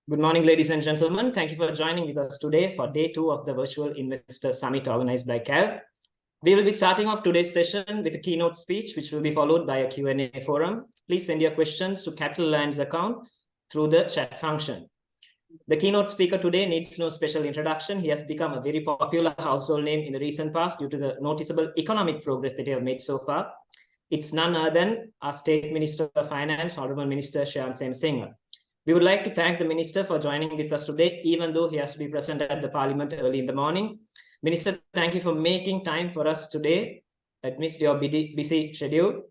Good morning, ladies and gentlemen. Thank you for joining with us today for day 2 of the Virtual Investor Summit organized by CAL. We will be starting off today's session with a keynote speech, which will be followed by a Q&A forum. Please send your questions to Capital Alliance account through the chat function. The keynote speaker today needs no special introduction. He has become a very popular household name in the recent past due to the noticeable economic progress that they have made so far. It's none other than our State Minister of Finance, Honorable Minister Shehan Semasinghe. We would like to thank the Minister for joining with us today, even though he has to be present at the Parliament early in the morning. Minister, thank you for making time for us today amidst your busy schedule.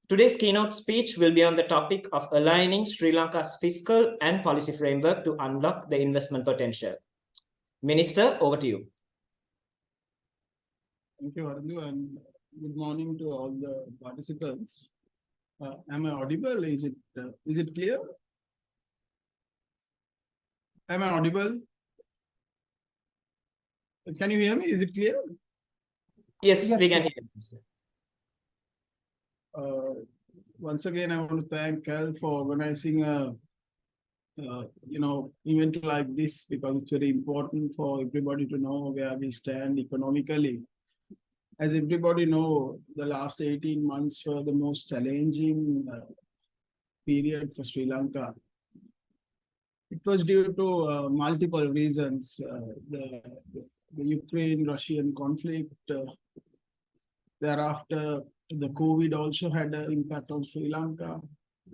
Today's keynote speech will be on the topic of aligning Sri Lanka's fiscal and policy framework to unlock the investment potential. Minister, over to you. Thank you, Ardu, and good morning to all the participants. Am I audible? Is it clear? Am I audible? Can you hear me? Is it clear? Yes, we can hear you, Minister. Once again, I want to thank Cal for organizing a event like this, because it's very important for everybody to know where we stand economically. As everybody knows, the last 18 months were the most challenging period for Sri Lanka. It was due to multiple reasons. The Ukraine-Russian conflict, thereafter the COVID also had an impact on Sri Lanka.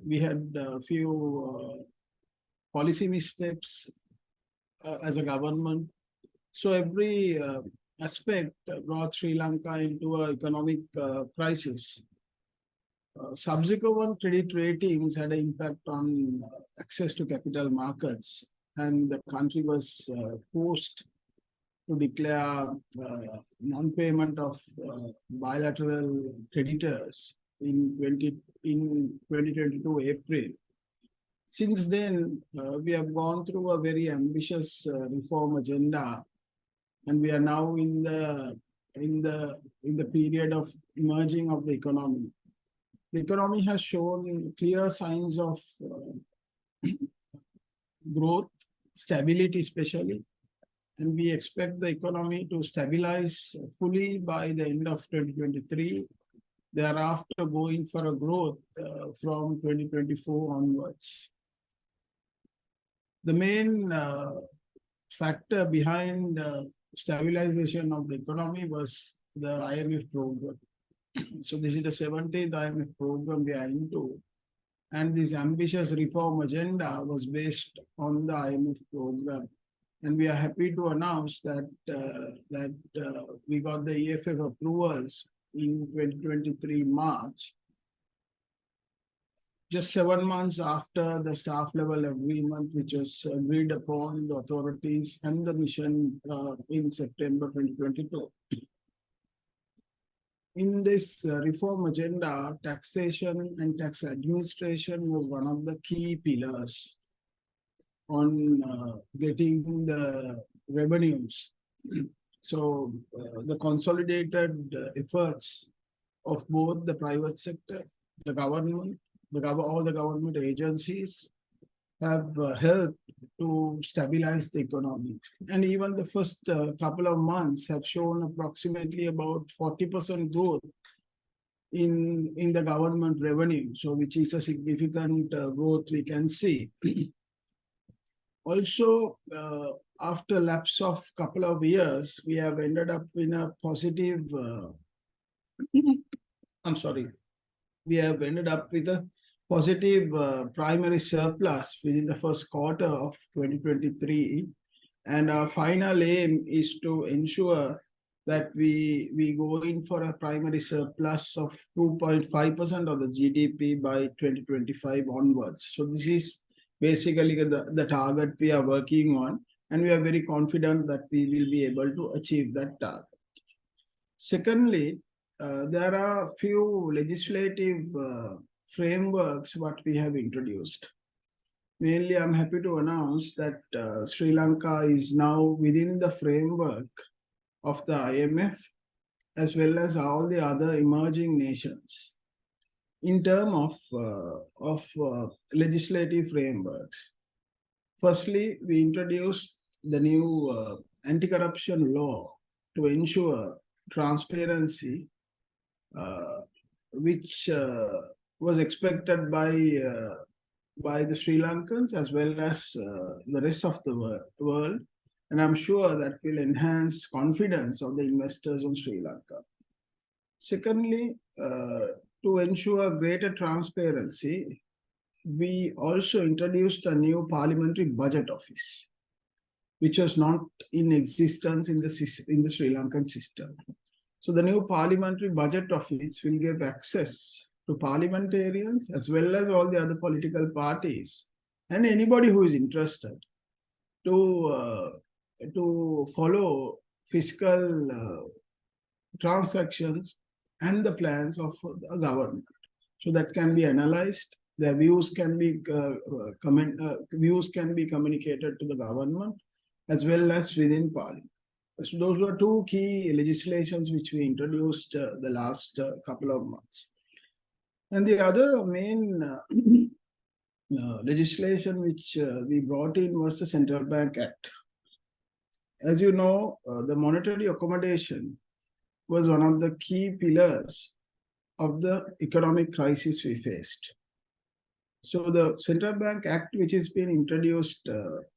We had a few policy missteps as a government. So every aspect brought Sri Lanka into an economic crisis. Subsequent credit ratings had an impact on access to capital markets, and the country was forced to declare non-payment of bilateral creditors in 2022 April. Since then, we have gone through a very ambitious reform agenda, and we are now in the period of emerging of the economy. The economy has shown clear signs of growth, stability especially, and we expect the economy to stabilize fully by the end of 2023, thereafter going for a growth from 2024 onwards. The main factor behind stabilization of the economy was the IMF program. So this is the 17th IMF program we are into, and this ambitious reform agenda was based on the IMF program. And we are happy to announce that we got the EFF approvals in 2023 March, just 7 months after the staff level agreement, which was agreed upon the authorities and the mission in September 2022. In this reform agenda, taxation and tax administration was one of the key pillars on getting the revenues. So the consolidated efforts of both the private sector, the government, all the government agencies have helped to stabilize the economy. And even the first couple of months have shown approximately about 40% growth in the government revenue, so which is a significant growth we can see. Also, after lapse of couple of years, we have ended up in a positive, we have ended up with a positive primary surplus within the first quarter of 2023. And our final aim is to ensure that we go in for a primary surplus of 2.5% of the GDP by 2025 onwards. So this is basically the target we are working on, and we are very confident that we will be able to achieve that target. Secondly, there are few legislative frameworks what we have introduced. Mainly, I'm happy to announce that Sri Lanka is now within the framework of the IMF, as well as all the other emerging nations, in terms of legislative frameworks. Firstly, we introduced the new anti-corruption law to ensure transparency, which was expected by the Sri Lankans as well as the rest of the world. And I'm sure that will enhance confidence of the investors on Sri Lanka. Secondly, to ensure greater transparency, we also introduced a new parliamentary budget office, which was not in existence in the Sri Lankan system. So the new parliamentary budget office will give access to parliamentarians as well as all the other political parties and anybody who is interested to follow fiscal transactions and the plans of the government. So that can be analyzed. Their views can be communicated to the government as well as within parliament. So those were two key legislations which we introduced the last couple of months. And the other main legislation which we brought in was the Central Bank Act. As you know, the monetary accommodation was one of the key pillars of the economic crisis we faced. So the Central Bank Act, which has been introduced,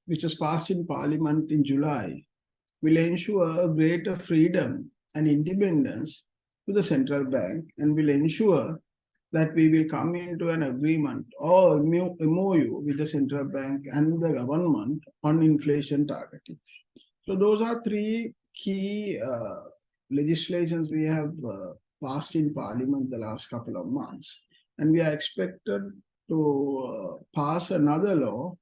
which was passed in Parliament in July, will ensure greater freedom and independence to the central bank and will ensure that we will come into an agreement or MOU with the central bank and the government on inflation targeting. So those are three key legislations we have passed in Parliament the last couple of months. And we are expected to pass another law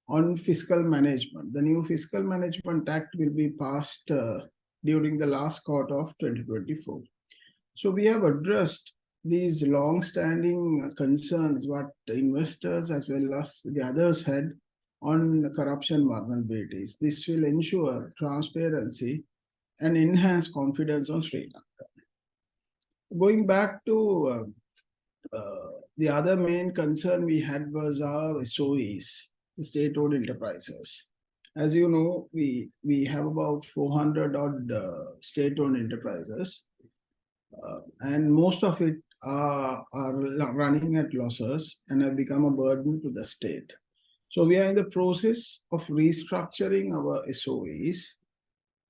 on fiscal management. The new Fiscal Management Act will be passed during the last quarter of 2024. So we have addressed these long-standing concerns what the investors as well as the others had on corruption vulnerabilities. This will ensure transparency and enhance confidence on Sri Lanka. Going back to the other main concern we had was our SOEs, the state-owned enterprises. As you know, we have about 400 odd state-owned enterprises, and most of it are running at losses and have become a burden to the state. So we are in the process of restructuring our SOEs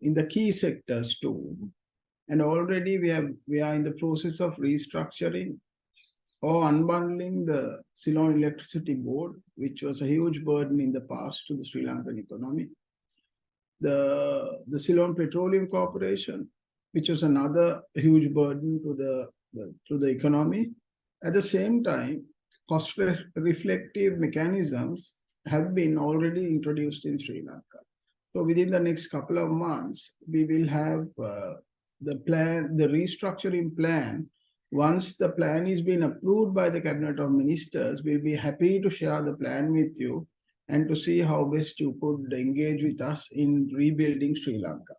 in the key sectors too. And already we are in the process of restructuring or unbundling the Ceylon Electricity Board, which was a huge burden in the past to the Sri Lankan economy. The Ceylon Petroleum Corporation, which was another huge burden to the economy. At the same time, cost reflective mechanisms have been already introduced in Sri Lanka. So within the next couple of months, we will have the restructuring plan. Once the plan is being approved by the Cabinet of Ministers, we'll be happy to share the plan with you and to see how best you could engage with us in rebuilding Sri Lanka.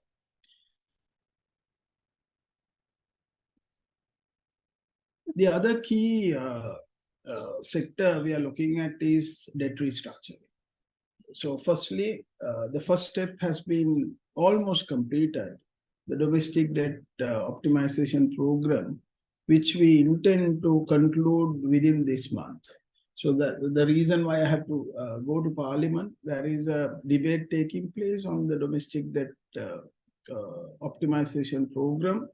The other key sector we are looking at is debt restructuring. So firstly, the first step has been almost completed, the domestic debt optimization program, which we intend to conclude within this month. So the reason why I have to go to Parliament, there is a debate taking place on the domestic debt optimization program.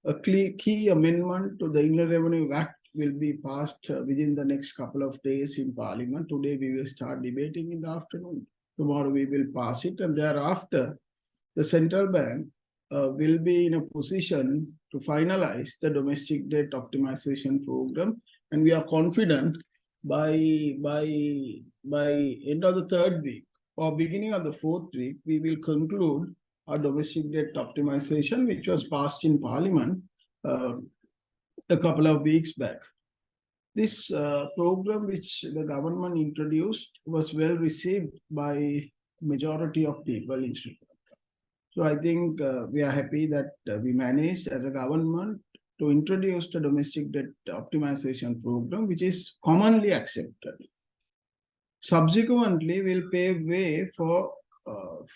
A key amendment to the Inland Revenue Act will be passed within the next couple of days in Parliament. Today we will start debating in the afternoon. Tomorrow we will pass it, and thereafter the central bank will be in a position to finalize the domestic debt optimization program, and we are confident by end of the third week or beginning of the fourth week, we will conclude our domestic debt optimization, which was passed in Parliament a couple of weeks back. This program, which the government introduced, was well received by majority of people in Sri Lanka. So I think we are happy that we managed as a government to introduce the domestic debt optimization program, which is commonly accepted. subsequently will pave way for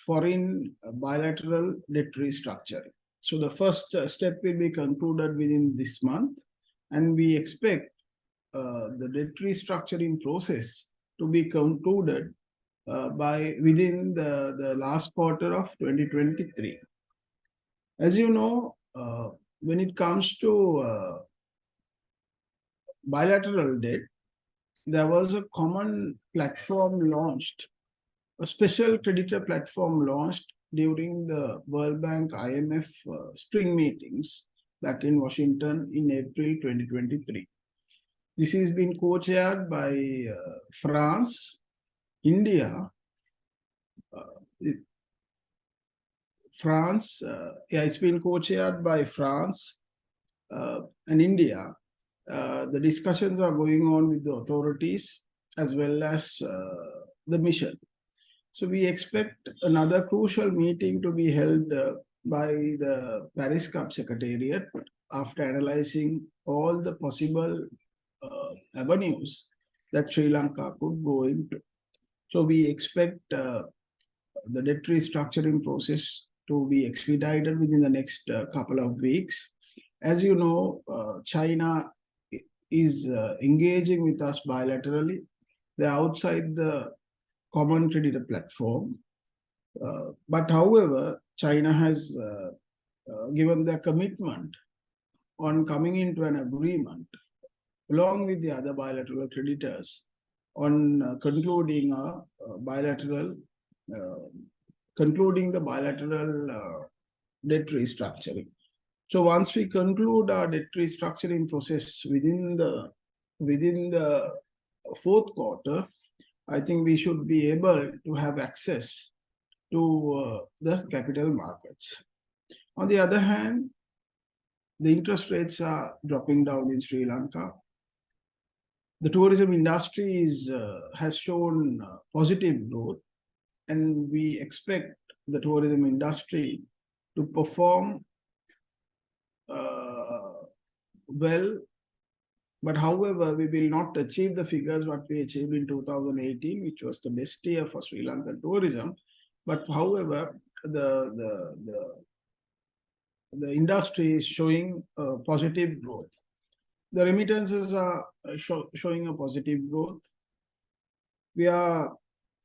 foreign bilateral debt restructuring. So the first step will be concluded within this month, and we expect the debt restructuring process to be concluded by within the last quarter of 2023. As you know, when it comes to bilateral debt, there was a common platform launched, a special creditor platform launched during the World Bank IMF spring meetings back in Washington in April 2023. This has been co-chaired by France, India, it's been co-chaired by France and India. The discussions are going on with the authorities as well as the mission. So we expect another crucial meeting to be held by the Paris Cup Secretariat after analyzing all the possible avenues that Sri Lanka could go into. So we expect the debt restructuring process to be expedited within the next couple of weeks. As you know, China is engaging with us bilaterally. They're outside the common creditor platform. But however, China has given their commitment on coming into an agreement along with the other bilateral creditors on concluding the bilateral debt restructuring. So once we conclude our debt restructuring process within the fourth quarter, I think we should be able to have access to the capital markets. On the other hand, the interest rates are dropping down in Sri Lanka. The tourism industry has shown positive growth, and we expect the tourism industry to perform well. But however, we will not achieve the figures what we achieved in 2018, which was the best year for Sri Lankan tourism. But however, the industry is showing positive growth. The remittances are showing a positive growth.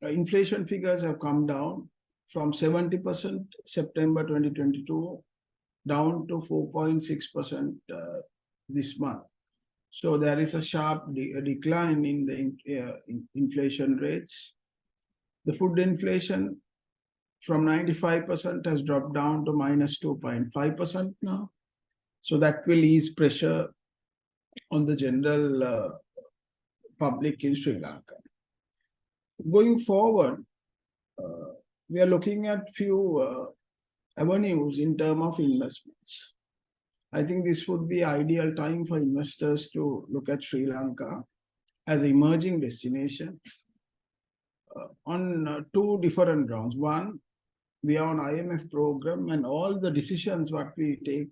Inflation figures have come down from 70% September 2022 down to 4.6% this month. So there is a sharp decline in the inflation rates. The food inflation from 95% has dropped down to minus 2.5% now. So that will ease pressure on the general public in Sri Lanka. Going forward, we are looking at few avenues in terms of investments. I think this would be ideal time for investors to look at Sri Lanka as an emerging destination on two different grounds. One, we are on IMF program, and all the decisions what we take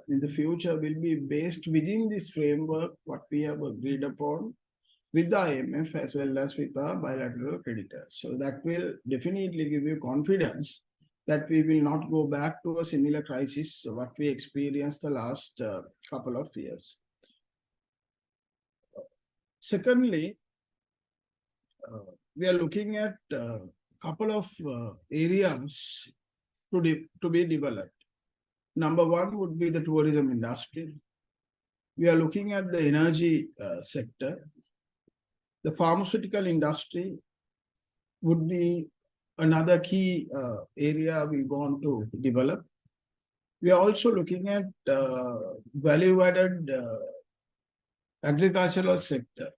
in the future will be based within this framework what we have agreed upon with the IMF as well as with our bilateral creditors. So that will definitely give you confidence that we will not go back to a similar crisis what we experienced the last couple of years. Secondly, we are looking at a couple of areas to be developed. Number one would be the tourism industry. We are looking at the energy sector. The pharmaceutical industry would be another key area we want to develop. We are also looking at value-added agricultural sector.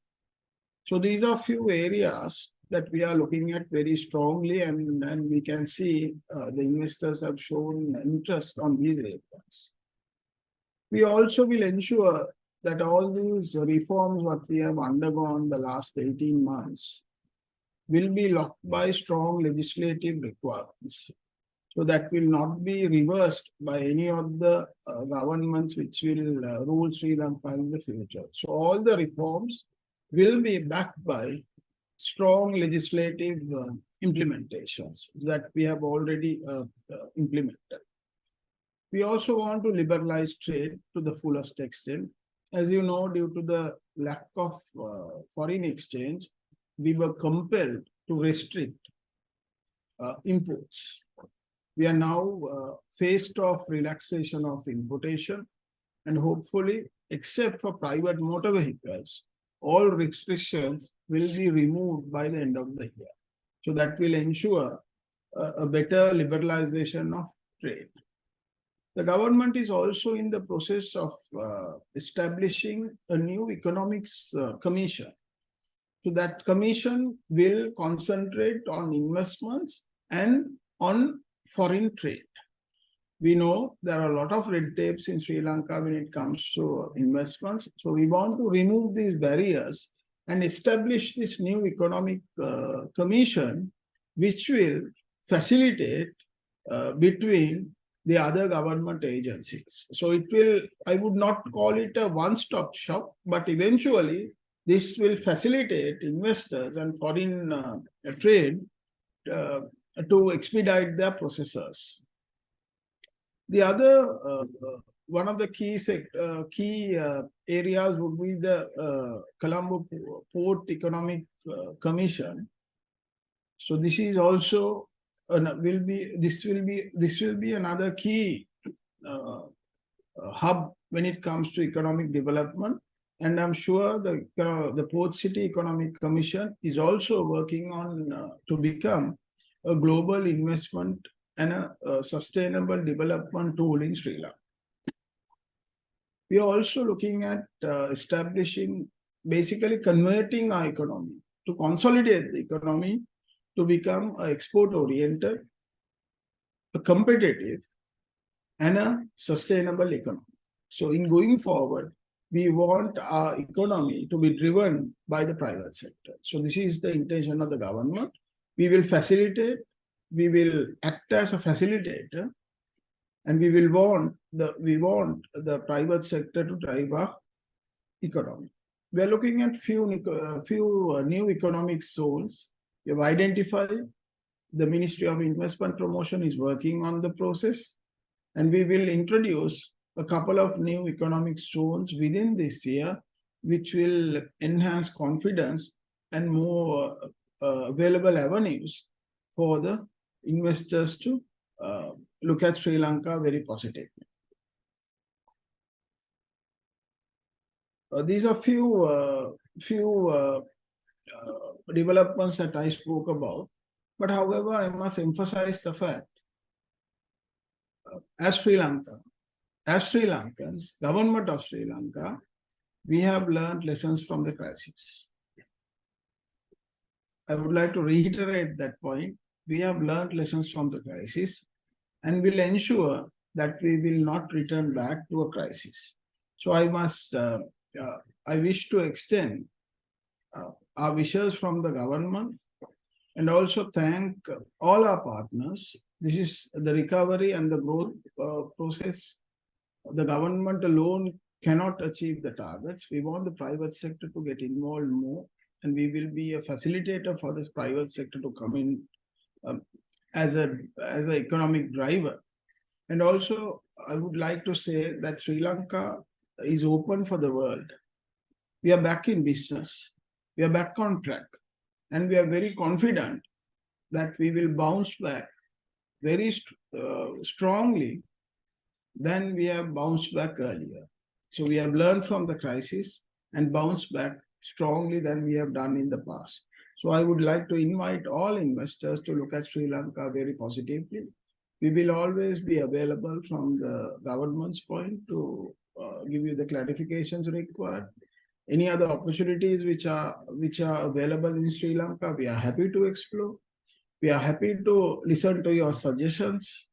So these are few areas that we are looking at very strongly, and we can see the investors have shown interest on these areas. We also will ensure that all these reforms what we have undergone the last 18 months will be locked by strong legislative requirements. So that will not be reversed by any of the governments which will rule Sri Lanka in the future. So all the reforms will be backed by strong legislative implementations that we have already implemented. We also want to liberalize trade to the fullest extent. As you know, due to the lack of foreign exchange, we were compelled to restrict imports. We are now faced of relaxation of importation, and hopefully, except for private motor vehicles, all restrictions will be removed by the end of the year. So that will ensure a better liberalization of trade. The government is also in the process of establishing a new economics commission. So that commission will concentrate on investments and on foreign trade. We know there are a lot of red tapes in Sri Lanka when it comes to investments. So we want to remove these barriers and establish this new economic commission, which will facilitate between the other government agencies. So it will, I would not call it a one-stop shop, but eventually this will facilitate investors and foreign trade to expedite their processes. The other, one of the key areas would be the Colombo Port Economic Commission. So this is also will be another key hub when it comes to economic development. And I'm sure the Port City Economic Commission is also working on to become a global investment and a sustainable development tool in Sri Lanka. We are also looking at establishing, basically converting our economy, to consolidate the economy to become export-oriented, a competitive, and a sustainable economy. So in going forward, we want our economy to be driven by the private sector. So this is the intention of the government. We will facilitate, we will act as a facilitator, and we want the private sector to drive our economy. We are looking at few new economic zones. We have identified, the Ministry of Investment Promotion is working on the process, and we will introduce a couple of new economic zones within this year, which will enhance confidence and more available avenues for the investors to look at Sri Lanka very positively. These are few developments that I spoke about. But however, I must emphasize the fact, as Sri Lankans, government of Sri Lanka, we have learned lessons from the crisis. I would like to reiterate that point. We have learned lessons from the crisis and will ensure that we will not return back to a crisis. So I wish to extend our wishes from the government and also thank all our partners. This is the recovery and the growth process. The government alone cannot achieve the targets. We want the private sector to get involved more, and we will be a facilitator for this private sector to come in as an economic driver. And also, I would like to say that Sri Lanka is open for the world. We are back in business. We are back on track. And we are very confident that we will bounce back very strongly than we have bounced back earlier. So we have learned from the crisis and bounced back strongly than we have done in the past. So I would like to invite all investors to look at Sri Lanka very positively. We will always be available from the government's point to give you the clarifications required. Any other opportunities which are available in Sri Lanka, we are happy to explore. We are happy to listen to your suggestions.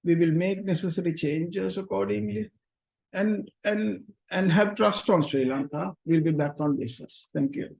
We will make necessary changes accordingly, and have trust on Sri Lanka. We'll be back on business. Thank you.